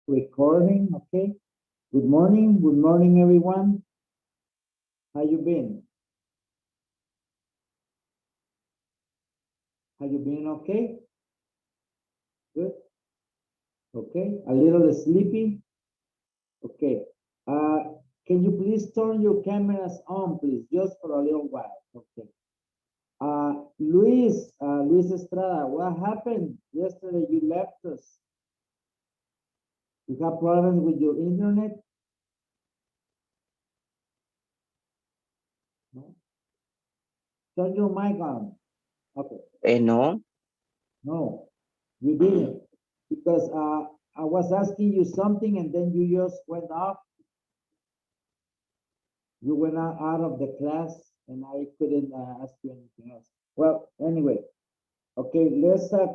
Recording, okay. Good morning, everyone. How you been? How you been? Okay. Good. Okay. A little sleepy. Okay. Can you please turn your cameras on, please, just for a little while? Okay. Luis Estrada, what happened yesterday? You left us. You have problems with your internet? No. Turn your mic on. Okay. No. No, you didn't. Because I was asking you something and then you just went off. You went out of the class and I couldn't ask you anything else. Well, anyway, okay, let's have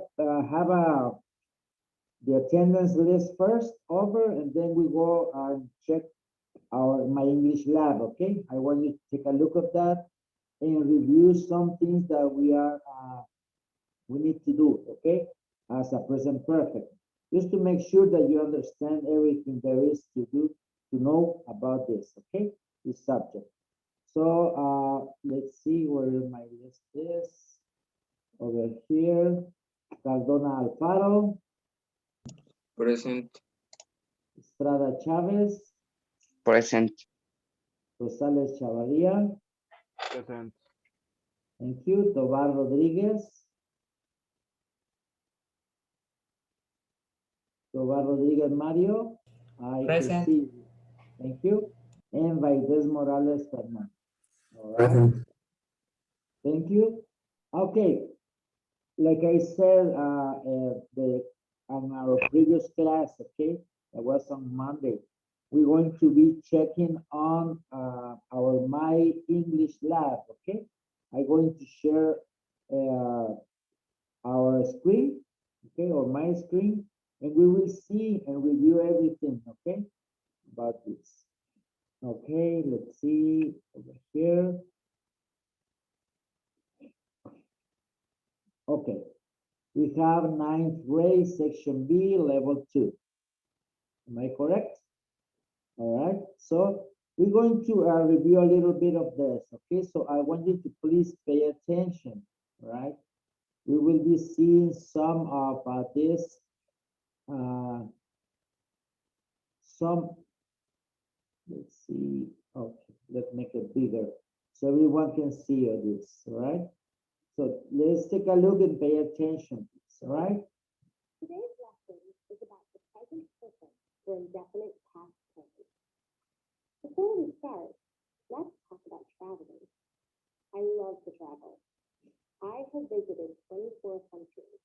the attendance list first over and then we go and check my English lab, okay? I want you to take a look at that and review some things that we need to do, okay? As a present perfect. Just to make sure that you understand everything there is to do, to know about this, okay? This subject. So let's see where my list is. Over here, Cardona Alfaro, Present. Estrada Chavez, Present. Rosales Chavarria. Present. Thank you. Tobar Rodriguez. Tobar Rodriguez Mario. I Present. can see. Thank you. And Valdez Morales Fernandez. All right. Present. Thank you. Okay. Like I said, on our previous class, okay, that was on Monday, we're going to be checking on our My English Lab, okay? I'm going to share our screen, okay, or my screen, and we will see and review everything, okay, about this. Okay, let's see over here. Okay, we have ninth grade, section B, level 2. Am I correct? All right, so we're going to review a little bit of this, okay? So I want you to please pay attention, all right? We will be seeing some of this, let's see, okay, let's make it bigger so everyone can see this, all right? So let's take a look and pay attention, please, all right? Today's lesson is about the present perfect for indefinite past tense. Before we start, let's talk about traveling. I love to travel. I have visited 24 countries.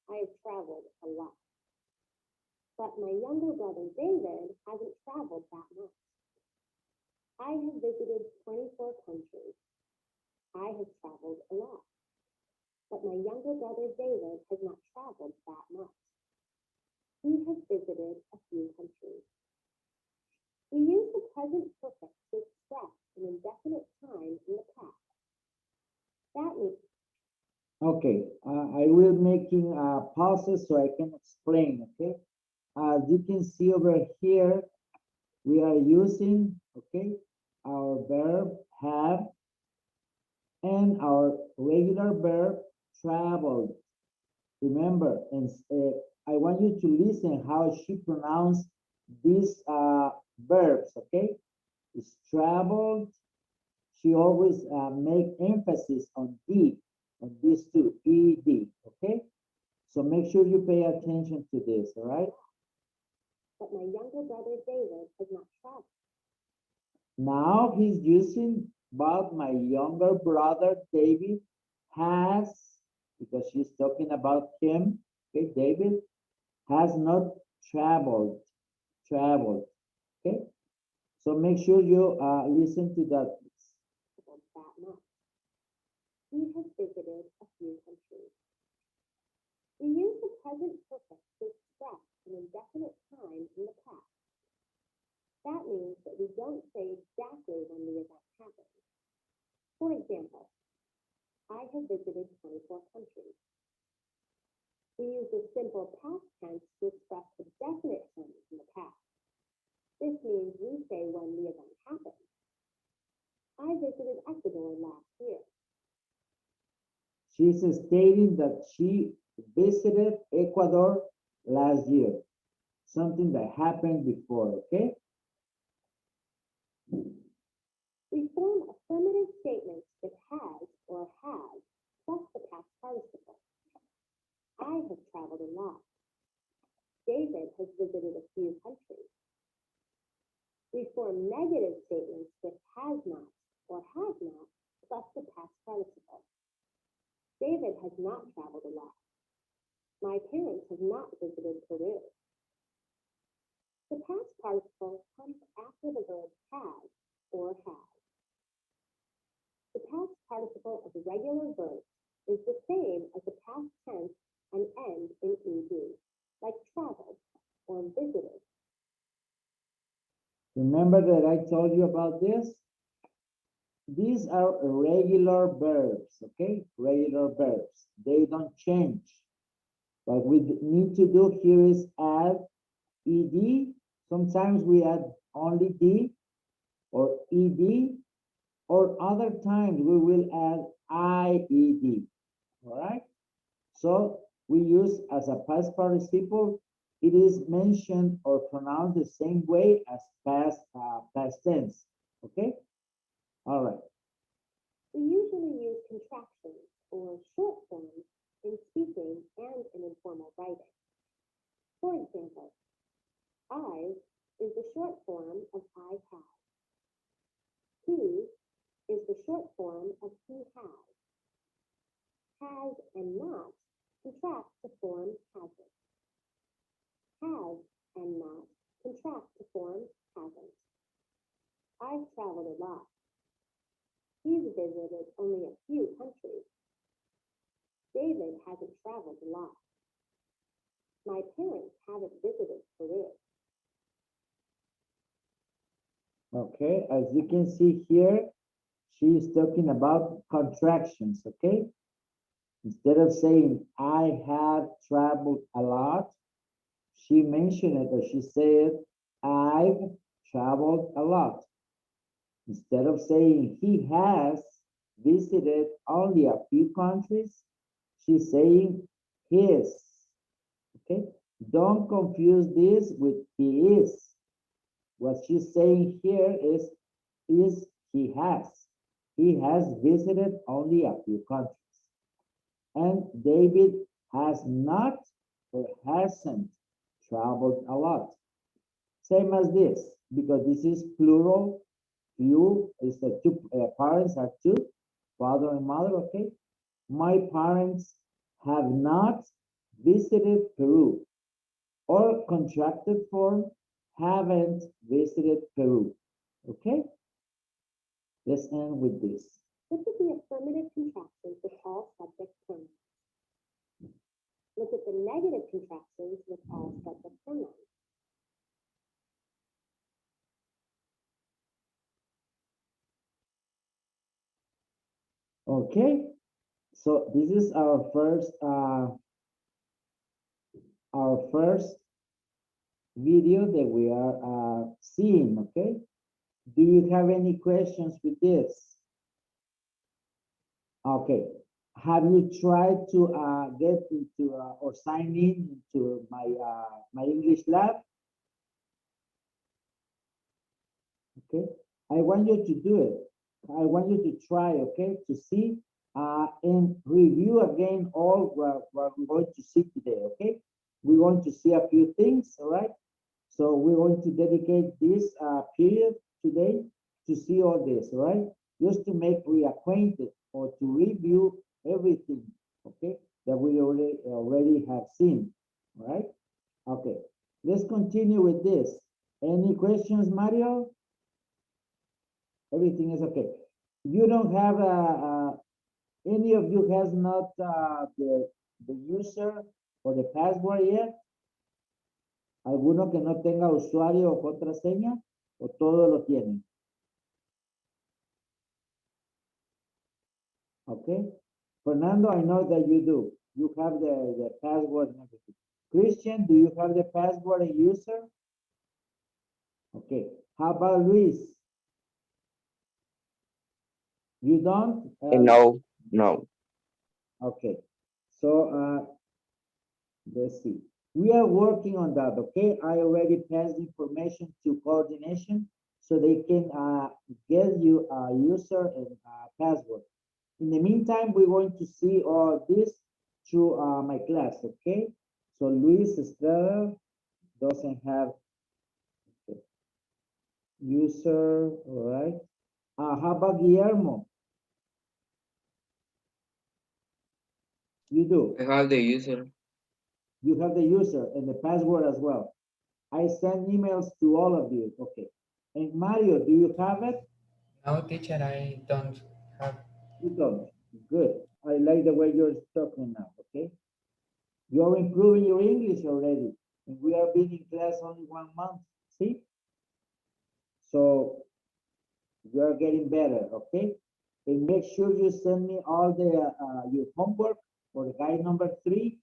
I have traveled a lot. But my younger brother David hasn't traveled that much. I have visited 24 countries. I have traveled a lot. But my younger brother David has not traveled that much. He has visited a few countries. We use the present perfect to express an indefinite time in the past. That means. Okay, I will making pauses so I can explain, okay? As you can see over here, we are using, okay, our verb have and our regular verb traveled. Remember, and I want you to listen how she pronounced these verbs, okay? It's traveled. She always make emphasis on D, on these two, ED, okay? So make sure you pay attention to this, all right? But my younger brother David has not traveled. Now he's using, but my younger brother David has, because she's talking about him, okay, David has not traveled, okay? So make sure you listen to that. That much. He has visited a few countries. We use the present perfect to express an indefinite time in the past. That means that we don't say exactly when the event happened. For example, I have visited 24 countries. We use the simple past tense to express a definite time, She's stating that she visited Ecuador last year. Something that happened before, okay? We form affirmative statements with has or has plus the past participle. I have traveled a lot. David has visited a few countries. We form negative statements with has not or have not plus the past participle. David has not traveled a lot. My parents have not visited Peru. The past participle comes after the verb has or has. The past participle of regular verbs is the same as the past tense and end in ed, like traveled or visited. Remember that I told you about this? These are irregular verbs, okay? Regular verbs. They don't change. What we need to do here is add ed. Sometimes we add only d or ed, or other times we will add ied. All right? So we use as a past participle, it is mentioned or pronounced the same way as past tense. Okay? All right. We usually use contractions or short forms in speaking and in informal writing. For example, I is the short form of I have. He is the short form of he has. Has and not contract to form hasn't. Have and not contract to form hasn't. I've traveled a lot. He's visited only a few countries. David hasn't traveled a lot. My parents haven't visited Peru. Okay, as you can see here, she's talking about contractions, okay? Instead of saying, I have traveled a lot, she mentioned it, or she said, I've traveled a lot. Instead of saying he has visited only a few countries, she's saying his, okay? Don't confuse this with he is. What she's saying here is he has. He has visited only a few countries. And David has not or hasn't traveled a lot. Same as this, because this is plural. Few is the two parents are two, father and mother, okay? My parents have not visited Peru, or contracted form, haven't visited Peru, okay? Let's end with this. Look at the affirmative contractions with all subject pronouns. Look at the negative contractions with all subject pronouns. Okay, so this is our first video that we are seeing, okay? Do you have any questions with this? Okay, have you tried to get into or sign in into my English lab? Okay, I want you to do it. I want you to try, okay, to see and review again all what we're going to see today, okay? We're going to see a few things, all right? So we're going to dedicate this period today to see all this, all right? Just to make reacquainted or to review everything, okay, that we already have seen, all right? Okay, let's continue with this. Any questions, Mario? Everything is okay. You don't have any of you has not the user or the password yet? ¿Alguno que no tenga usuario o contraseña? ¿O todos lo tienen? Okay. Fernando, I know that you do. You have the password and everything. Christian, do you have the password and user? Okay. How about Luis? You don't? No, no. Okay. So let's see. We are working on that, okay? I already passed information to coordination so they can get you a user and password. In the meantime, we're going to see all this through my class, okay? So Luis Estrada doesn't have user, all right? How about Guillermo? You do. I have the user. You have the user and the password as well. I send emails to all of you, okay? And Mario, do you have it? No, teacher, I don't have. You don't. Good. I like the way you're talking now, okay? You're improving your English already. And we are being in class only 1 month, see? So you are getting better, okay? And make sure you send me all the your homework for the guide number 3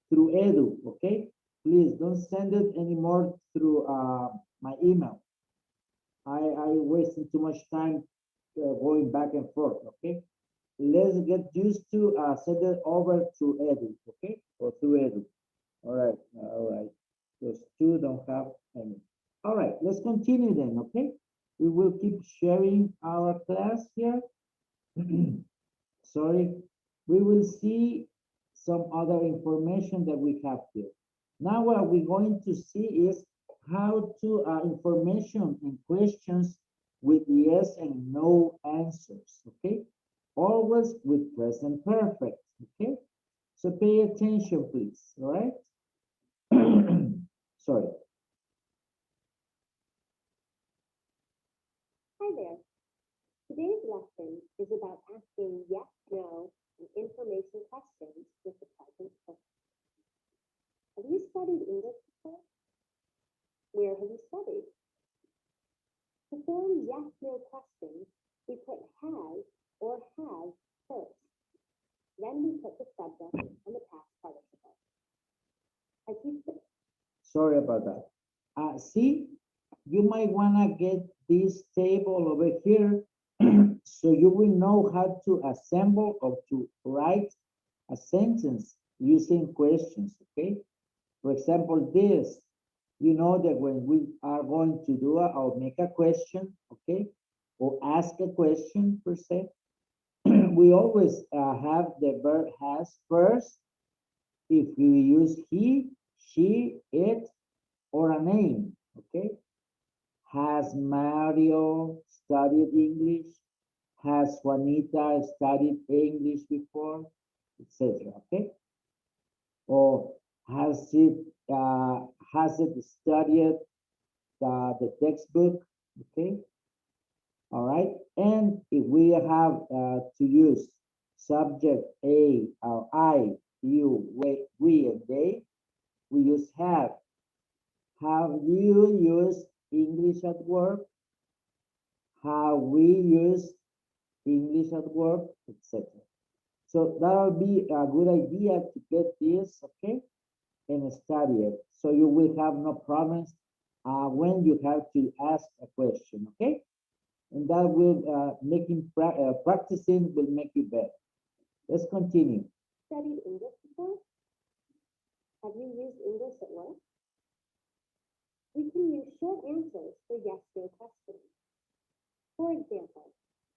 through Edu, okay? Please don't send it anymore through my email. I wasting too much time going back and forth, okay? Let's get used to send it over to Edu, okay? Or through Edu. All right. Those two don't have any. All right, let's continue then, okay? We will keep sharing our class here. Sorry. We will see some other information that we have here. Now what we're going to see is how to information and questions with yes and no answers, okay? Always with present perfect, okay? So pay attention, please, all right? Sorry. Hi there. Today's lesson is about asking yes, no, and information questions with the present perfect. Have you studied English before? Where have you studied? To form yes, no questions, we put has or have first. Then we put the subject and the past participle. As you Sorry about that. See, you might want to get this table over here so you will know how to assemble or to write a sentence using questions, okay? For example, this, you know that when we are going to do or make a question, okay, or ask a question per se, we always have the verb has first if we use he, she, it, or a name, okay? Has Mario studied English? Has Juanita studied English before? Etc. Okay? Or has it studied the textbook? Okay? All right. And if we have to use subject A or I, you, we, and they, we use have. Have you used English at work? Have we used English at work, etc. So that'll be a good idea to get this, okay, and study it. So you will have no problems when you have to ask a question, okay? And that will practicing will make you better. Let's continue. studied English before? Have you used English at work? We can use short answers for yes, no questions. For example,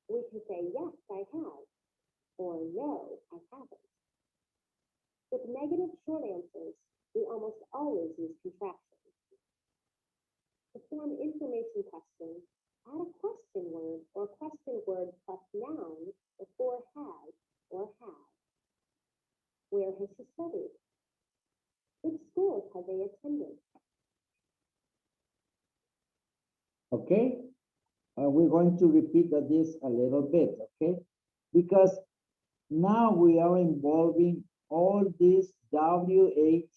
we can say, yes, I have, or no, I haven't. With negative short answers, we almost always use contractions. To form information questions, add a question word or question word plus noun before has or have. Where has she studied? Which schools have they attended? Okay? We're going to repeat this a little bit, okay? Because now we are involving all these WH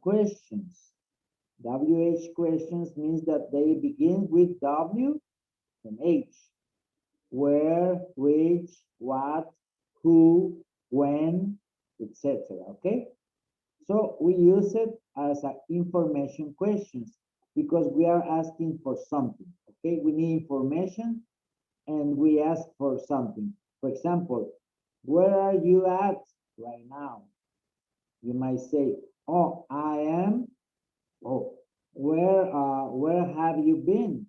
questions. WH questions means that they begin with W and H. Where, which, what, who, when, etc. Okay? So we use it as information questions because we are asking for something. Okay, we need information and we ask for something. For example, where are you at right now. You might say, oh, I am. Oh, where have you been?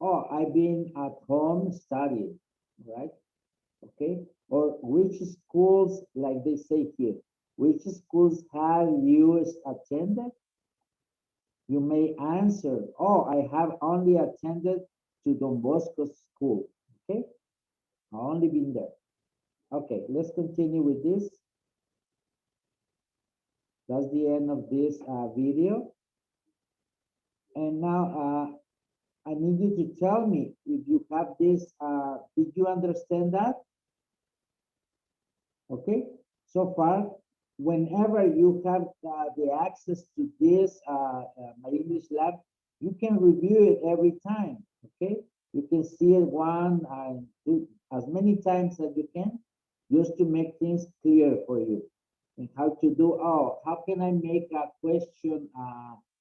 Oh, I've been at home studying, right? Okay. Or which schools, like they say here, which schools have you attended? You may answer, oh, I have only attended to Don Bosco School. Okay. I've only been there. Okay, let's continue with this. That's the end of this video. And now I need you to tell me if you have this, did you understand that? Okay, so far, whenever you have the access to this, My English Lab, you can review it every time, okay? You can see it as many times as you can, just to make things clear for you. And how to do, oh, how can I make a question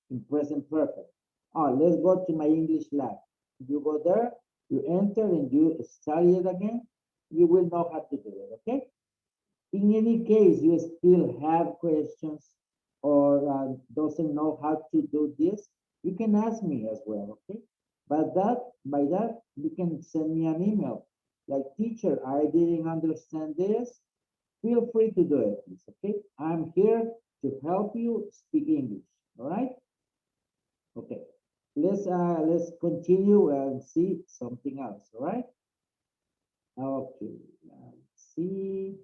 in present perfect? Oh, let's go to My English Lab. You go there, you enter and you study it again, you will know how to do it, okay? In any case, you still have questions or doesn't know how to do this, you can ask me as well, okay? But by that, you can send me an email. Like, teacher, I didn't understand this. Feel free to do it, please, okay? I'm here to help you speak English, all right? Okay, let's continue and see something else, all right? Okay, let's see.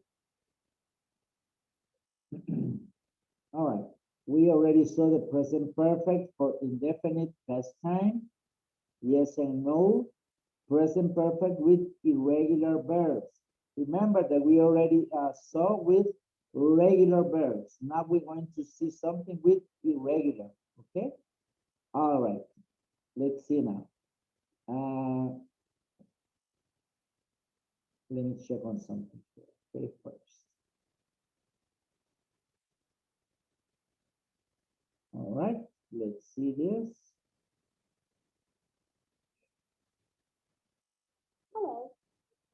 All right, we already saw the present perfect for indefinite past time. Yes and no. Present perfect with irregular verbs. Remember that we already saw with regular verbs. Now we're going to see something with irregular, okay? All right, let's see now. Let me check on something here. Okay, first. All right, let's see this. Hello.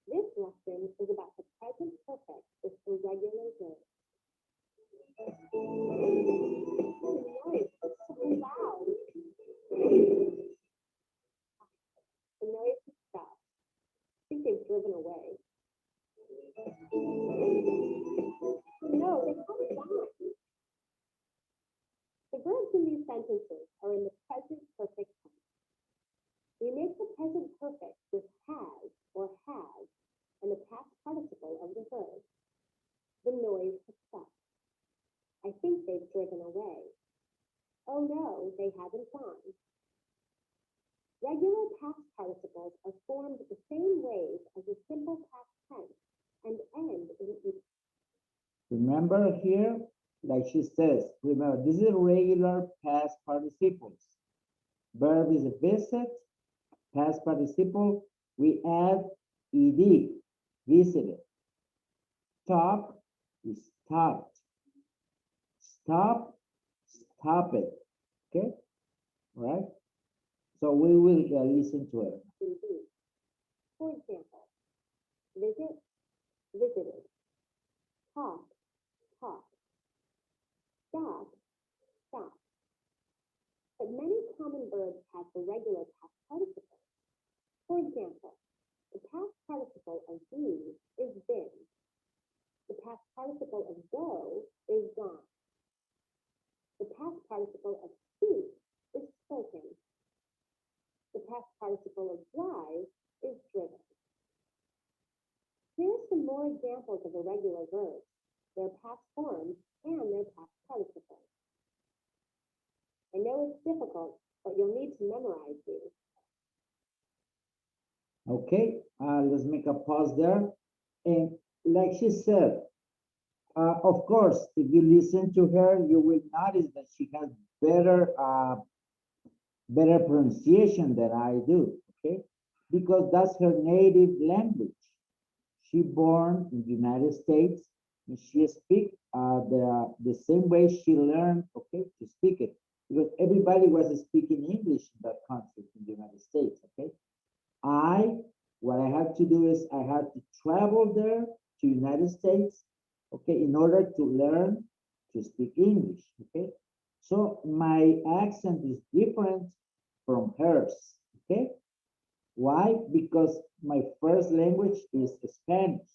This lesson is about the present perfect with irregular verbs. The noise is so loud. The noise has stopped. I think they've driven away. No, they haven't gone. The verbs in these sentences are in the present perfect tense. We make the present perfect with has or has and the past participle of the verb. The noise has stopped. I think they've driven away. Oh no, they haven't gone. Regular past participles are formed the same ways as a simple past tense and end in each. Remember here, like she says, remember, this is regular past participles. Verb is visit, past participle, we add ed, visited. Stop is stopped. Stop, stop it. Okay, all right? So we will listen to it. For example, visit, visited. Talk, talked. Stop, stopped. But many common verbs have the regular past participle. For example, the past participle of be is been. The past participle of go is gone. The past participle of speak is spoken. The past participle of drive is driven. Here are some more examples of irregular verbs, their past forms, and their past participles. I know it's difficult, but you'll need to memorize these. Okay, let's make a pause there. And like she said, of course, if you listen to her, you will notice that she has better pronunciation than I do, okay? Because that's her native language. She born in the United States and she speak the same way she learned, okay, to speak it. Because everybody was speaking English in that country, in the United States, okay? What I had to do is I had to travel there to United States okay, in order to learn to speak English, okay? So my accent is different from hers, okay? Why? Because my first language is Spanish,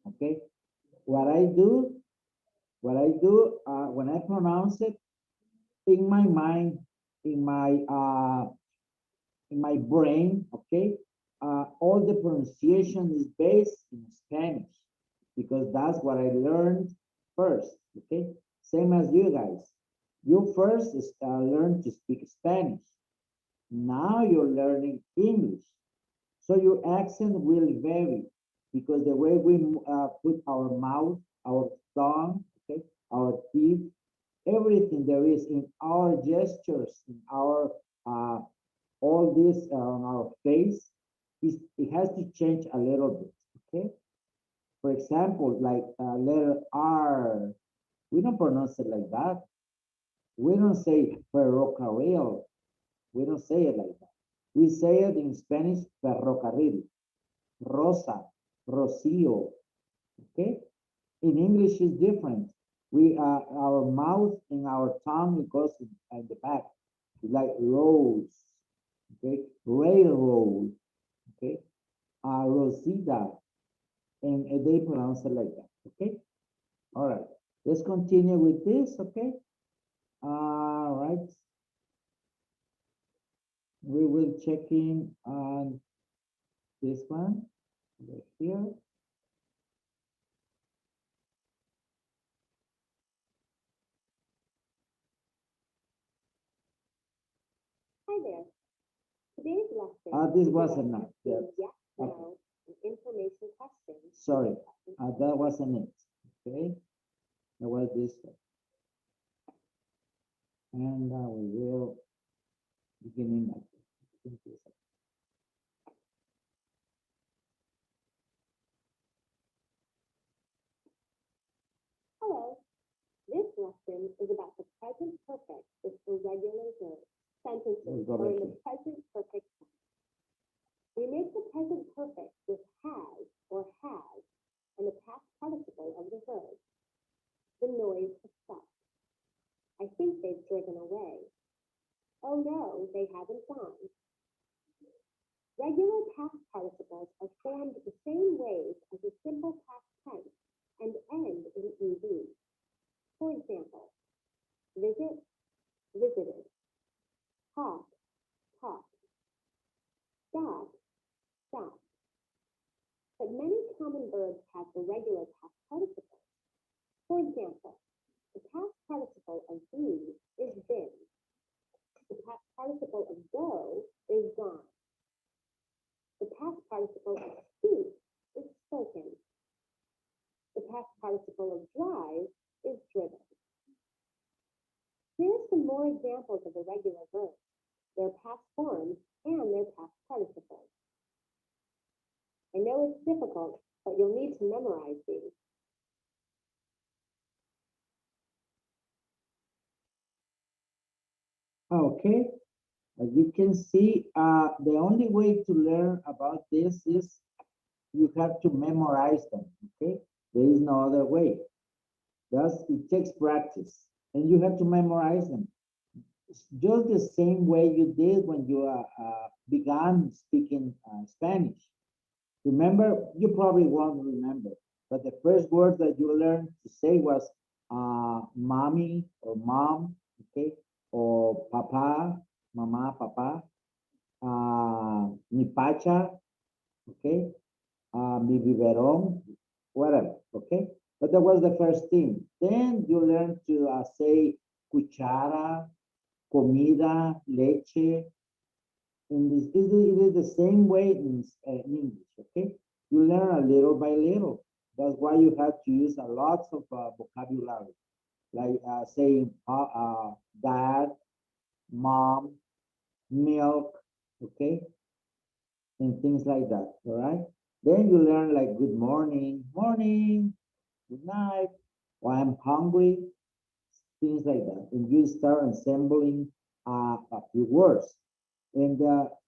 okay? What I do, when I pronounce it, in my mind, in my brain, okay, all the pronunciation is based in Spanish because that's what I learned first, okay? Same as you guys. You first learn to speak Spanish. Now you're learning English. So your accent will vary because the way we put our mouth, our tongue, okay, our teeth, everything there is in our gestures, in our all this on our face, it has to change a little bit. Okay. For example, like letter R, we don't pronounce it like that. We don't say ferrocarril. We don't say it like that. We say it in Spanish, ferrocarril, rosa, rocío. Okay. In English, is different. We our mouth and our tongue it goes in the back, like roads. Okay, railroad. Okay, Rosita, and they pronounce it like that. Okay, all right. Let's continue with this. Okay, all right. We will check in on this one right here. Hi there. Today's lesson. This is wasn't about enough. Yeah. asking yes, no, and information questions. Sorry, that wasn't it. Okay, that was this one. And we will begin in that. Hello. This lesson is about the present perfect with irregular verbs. Sentences go are in back the present perfect tense. We make the present perfect with has and the past participle of the verb. The noise has stopped. I think they've driven away. Oh no, they haven't gone. Regular past participles are formed the same ways as a simple past tense and end in ed. For example, visit, visited, talk, talked, stop, stopped. But many common verbs have irregular past participles. For example, the past participle of be is been. The past participle of go is gone. The past participle of speak is spoken. The past participle of drive is driven. Here are some more examples of irregular verbs, their past forms, and their past participles. I know it's difficult, but you'll need to memorize these. Okay, as you can see, the only way to learn about this is you have to memorize them, okay? There is no other way. Thus, it takes practice, and you have to memorize them. It's just the same way you did when you began speaking Spanish. Remember, you probably won't remember, but the first word that you learned to say was mommy or mom, okay? Or papa, mama, papa, mi pacha, okay? Mi biberón, whatever, okay? But that was the first thing. Then you learn to say cuchara, comida, leche. In this, it is the same way in English, okay? You learn a little by little. That's why you have to use a lot of vocabulary, like saying dad, mom, milk, okay? And things like that, all right? Then you learn like good morning, morning, good night, or I'm hungry, things like that. And you start assembling a few words. And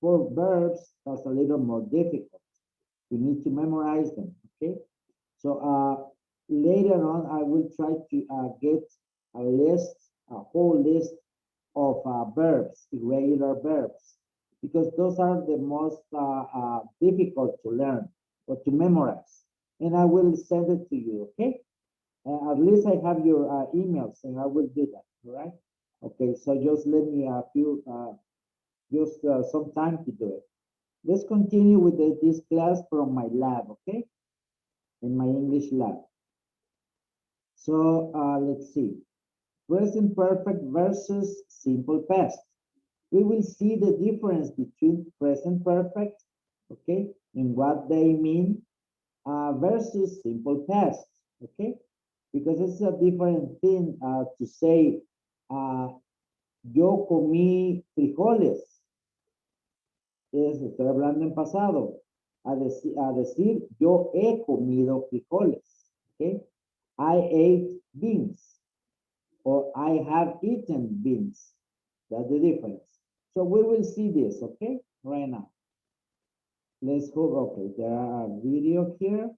for verbs, that's a little more difficult. You need to memorize them, okay? So Later on, I will try to get a list, a whole list of verbs, irregular verbs, because those are the most difficult to learn or to memorize. And I will send it to you, okay? At least I have your emails, and I will do that, all right? Okay, so just let me some time to do it. Let's continue with this class from my lab, okay? In my English lab. So let's see. Present perfect versus simple past. We will see the difference between present perfect, okay, and what they mean versus simple past, okay? Because it's a different thing to say, yo comí frijoles. Estoy hablando en pasado. A decir, yo he comido frijoles, okay? I ate beans, or I have eaten beans. That's the difference. So we will see this, okay, right now. Let's go, okay, there are a video here.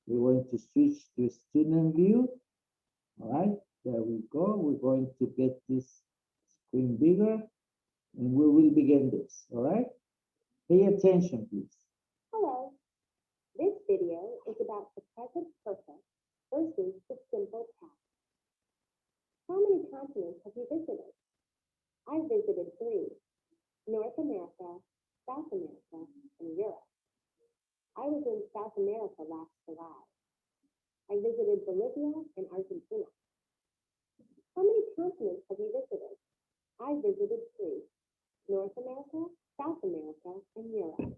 We're going to switch to student view. All right, there we go. We're going to get this screen bigger, and we will begin this, all right? Pay attention, please. Hello. This video is about the present perfect versus the simple past. How many continents have you visited? I visited 3: North America, South America, and Europe. I was in South America last July. I visited Bolivia and Argentina. How many continents have you visited? I visited 3: North America, South America, and Europe.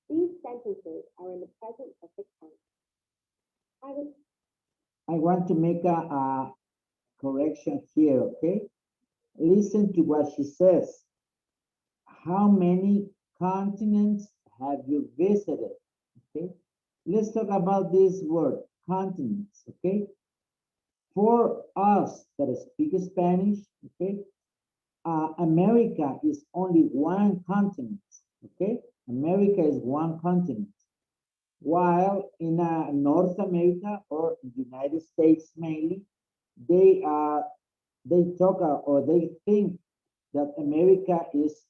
These sentences are in the present perfect tense. I want to make a correction here, okay? Listen to what she says. How many continents have you visited? Okay, let's talk about this word, continents, okay? For us that speak Spanish, okay, America is only one continent, okay? America is one continent. While in North America or United States mainly, they talk or they think that America is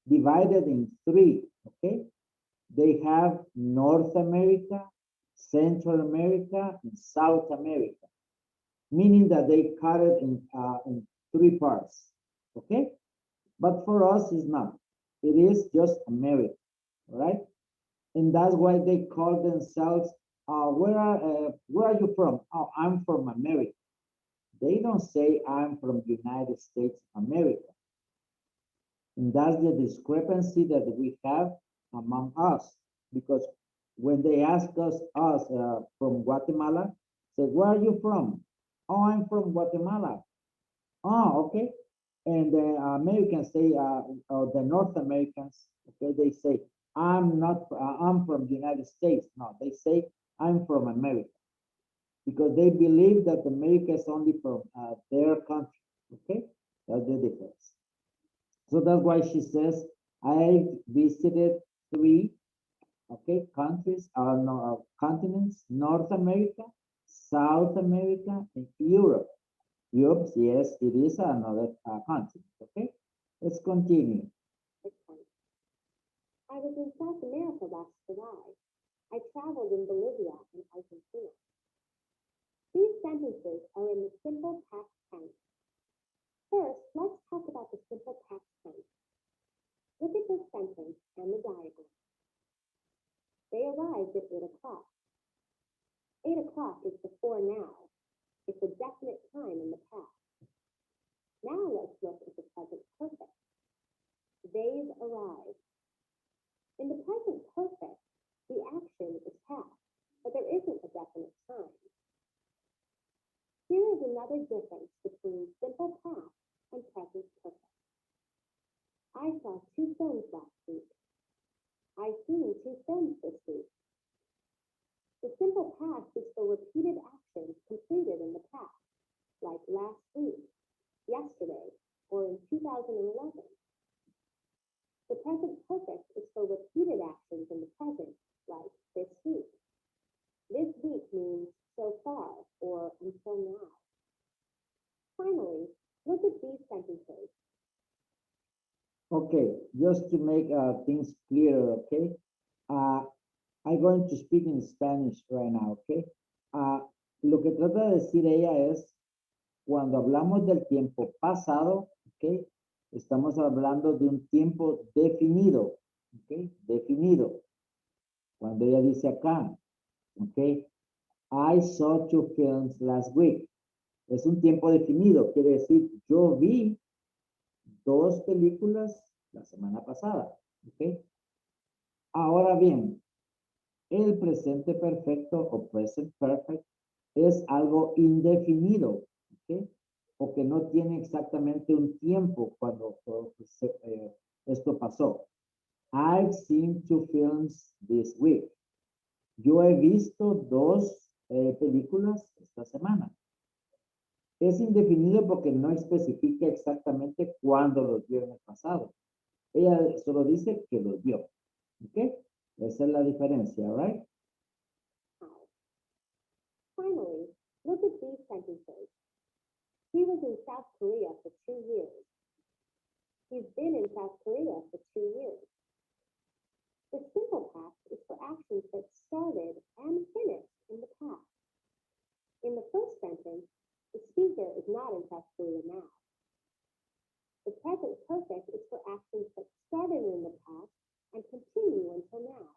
divided in 3, okay? They have North America, Central America, and South America, meaning that they cut it in 3 parts, okay? But for us, it's not. It is just America, all right? And that's why they call themselves, where are you from? Oh, I'm from America. They don't say I'm from the United States of America. And that's the discrepancy that we have among us. Because when they ask us from Guatemala, say, where are you from? Oh, I'm from Guatemala. Oh, okay. And the Americans say, or the North Americans, okay, they say, I'm not, I'm from the United States. No, they say, I'm from America. Because they believe that America is only from their country, okay? That's the difference. So that's why she says, I visited 3, okay, countries, no, continents, North America, South America, and Europe. Europe, yes, it is another continent, okay? Let's continue. I was in South America last July. I traveled in Bolivia and Argentina. These sentences are in the simple past tense. First, let's talk about the simple past tense. Look at this sentence and the diagram. They arrived at 8 o'clock. 8 o'clock is before now. It's a definite time in the past. Now let's look at the present perfect. They've arrived. In the present perfect, the action is past, but there isn't a definite time. Here is another difference between simple past and present perfect. I saw 2 films last week. I've seen 2 films this week. The simple past is for repeated actions completed in the past, like last week, yesterday, or in 2011. The present perfect is for repeated actions in the present, like this week. This week means so far or until now. Finally, look at these sentences. Okay, just to make things clearer, okay? I'm going to speak in Spanish right now, okay? Lo que trata de decir ella es, cuando hablamos del tiempo pasado, ok, estamos hablando de un tiempo definido, ok, definido. Cuando ella dice acá, ok, I saw 2 films last week. Es un tiempo definido, quiere decir, yo vi 2 películas la semana pasada, ok. Ahora bien, el presente perfecto o present perfect es algo indefinido, ¿ok? O que no tiene exactamente un tiempo cuando esto pasó. I've seen 2 films this week. Yo he visto 2 películas esta semana. Es indefinido porque no especifica exactamente cuándo los vio en el pasado. Ella solo dice que los vio. ¿Ok? Esa es la diferencia, right? Finally, look at these sentences. He was in South Korea for 2 years. He's been in South Korea for 2 years. The simple past is for actions that started and finished in the past. In the first sentence, the speaker is not in South Korea now. The present perfect is for actions that started in the past and continue until now.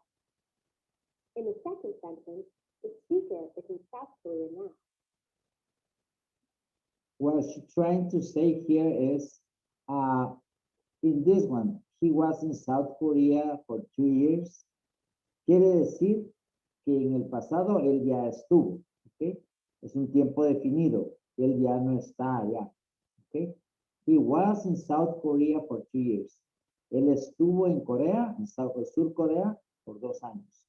In the second sentence, the speaker is in South Korea now. What she's trying to say here is, in this one, he was in South Korea for 2 years. Quiere decir que en el pasado él ya estuvo, ¿ok? Es un tiempo definido, él ya no está allá, ¿ok? He was in South Korea for 2 years. Él estuvo en Corea, en Sur Corea, por 2 años.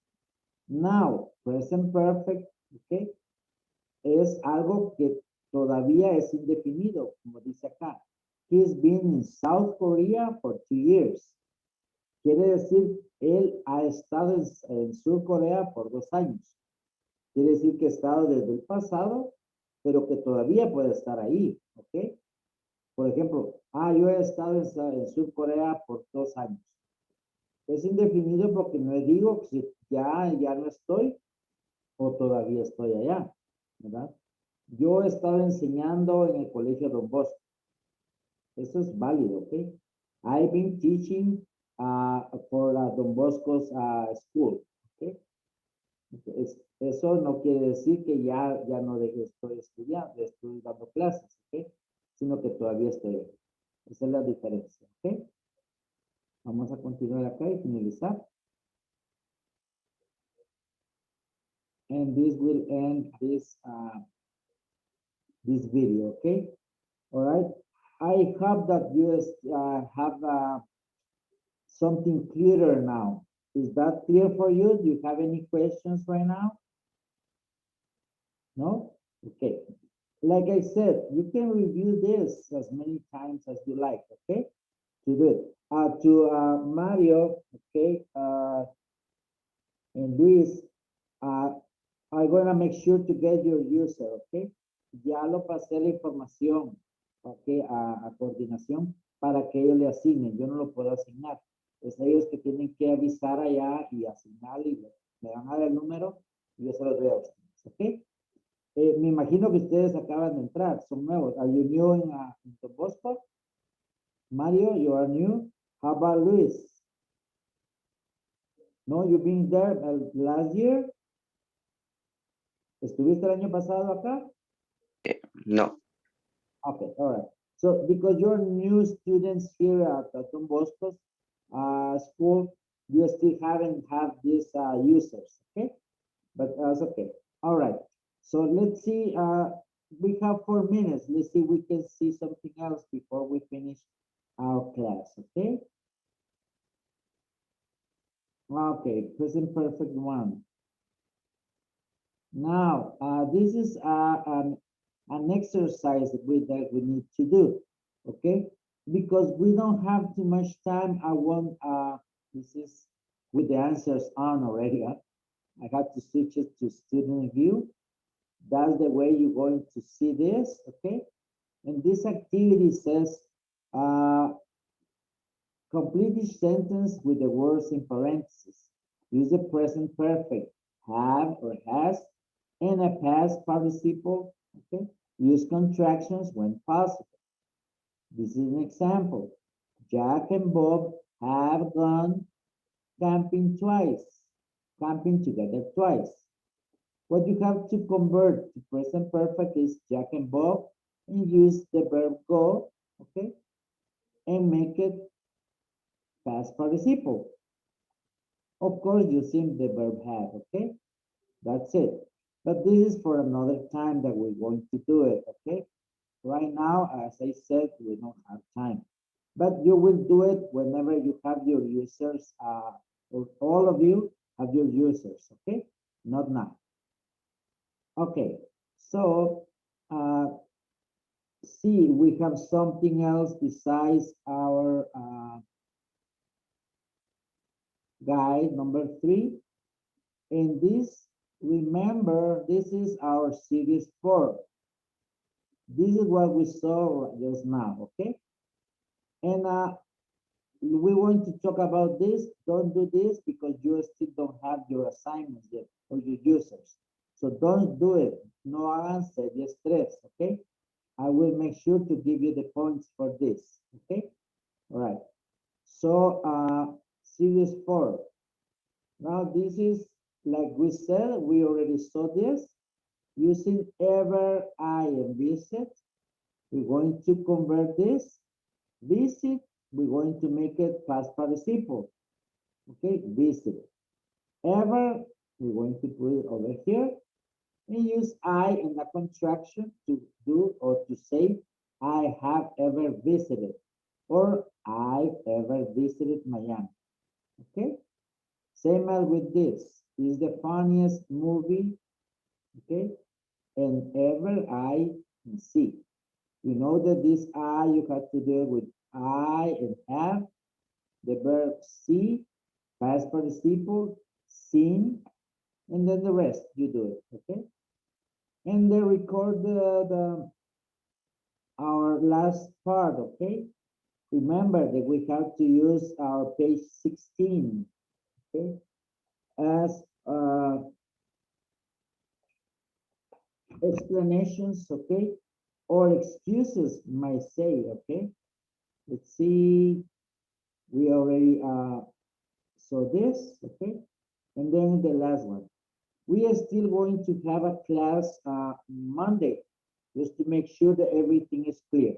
Now, present perfect, ¿ok? Es algo que todavía es indefinido, como dice acá. He's been in South Korea for 2 years. Quiere decir, él ha estado en Sur Corea por 2 años. Quiere decir que ha estado desde el pasado, pero que todavía puede estar ahí, ¿ok? Por ejemplo, yo he estado en Sur Corea por 2 años. Es indefinido porque no digo si ya no estoy o todavía estoy allá, ¿verdad? Yo he estado enseñando en el colegio Don Bosco. Eso es válido, ¿ok? I've been teaching for Don Bosco's school, ¿ok? Eso no quiere decir que ya no estoy estudiando, estoy dando clases, ¿ok? Sino que todavía estoy ahí. Esa es la diferencia, ¿ok? Vamos a continuar acá y finalizar. And this will end this video, okay? All right. I hope that you have something clearer now. Is that clear for you? Do you have any questions right now? No? Okay. Like I said, you can review this as many times as you like, okay? To do it. To Mario, okay, and Luis, I'm gonna make sure to get your user, okay? Ya lo pasé la información, okay, a coordinación para que ellos le asignen. Yo no lo puedo asignar. Es ellos que tienen que avisar allá y asignarle y me van a dar el número y yo se los doy a ustedes, ok. Me imagino que ustedes acaban de entrar, son nuevos. Are you new in Don Bosco? Mario, you are new. How about Luis? No, you've been there last year. ¿Estuviste el año pasado acá? No. Okay, all right. So because you're new students here at Don Bosco's school, you still haven't had these users, okay? But that's okay. All right. So let's see. We have 4 minutes. Let's see if we can see something else before we finish our class, okay? Okay, present perfect one. Now, this is an exercise that we need to do, okay? Because we don't have too much time, I want, this is with the answers on already, huh? I have to switch it to student view. That's the way you're going to see this, okay? And this activity says, complete each sentence with the words in parentheses. Use the present perfect, have or has, and a past participle, okay? Use contractions when possible. This is an example. Jack and Bob have gone camping together twice. What you have to convert to present perfect is Jack and Bob and use the verb go, okay? And make it past participle. Of course, using the verb have, okay? That's it. But this is for another time that we're going to do it, okay? Right now, as I said, we don't have time. But you will do it whenever you have your users, or all of you have your users, okay? Not now. Okay, so see, we have something else besides our guide number 3. And this, remember, this is our series 4. This is what we saw just now, okay? And we want to talk about this. Don't do this because you still don't have your assignments yet or your users. So don't do it. No hagan serie stress, okay? I will make sure to give you the points for this, okay? All right. So series 4. Now this is, like we said, we already saw this. Using ever, I, and visit, we're going to convert this. Visit, we're going to make it past participle. Okay, visit. Ever, we're going to put it over here. And use I in the contraction to do or to say, I have ever visited, or I've ever visited Miami. Okay, same as with this. This is the funniest movie. Okay, and ever I see. You know that this I you have to do with I and have, the verb see, past participle, seen, and then the rest you do it, okay? And then record our last part, okay? Remember that we have to use our page 16, okay? As explanations, okay? Or excuses, might say, okay? Let's see, we already saw this, okay? And then the last one. We are still going to have a class Monday, just to make sure that everything is clear.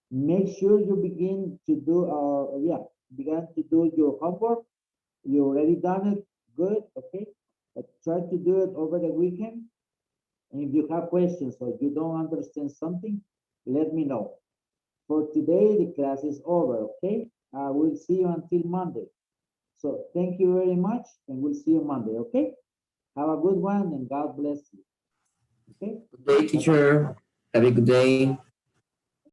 Make sure you begin to do, began to do your homework. You already done it, good, okay? But try to do it over the weekend. And if you have questions or you don't understand something, let me know. For today, the class is over, okay? We'll see you until Monday. So thank you very much, and we'll see you Monday, okay? Have a good one, and God bless you. Okay? Good day, teacher. Have a good day.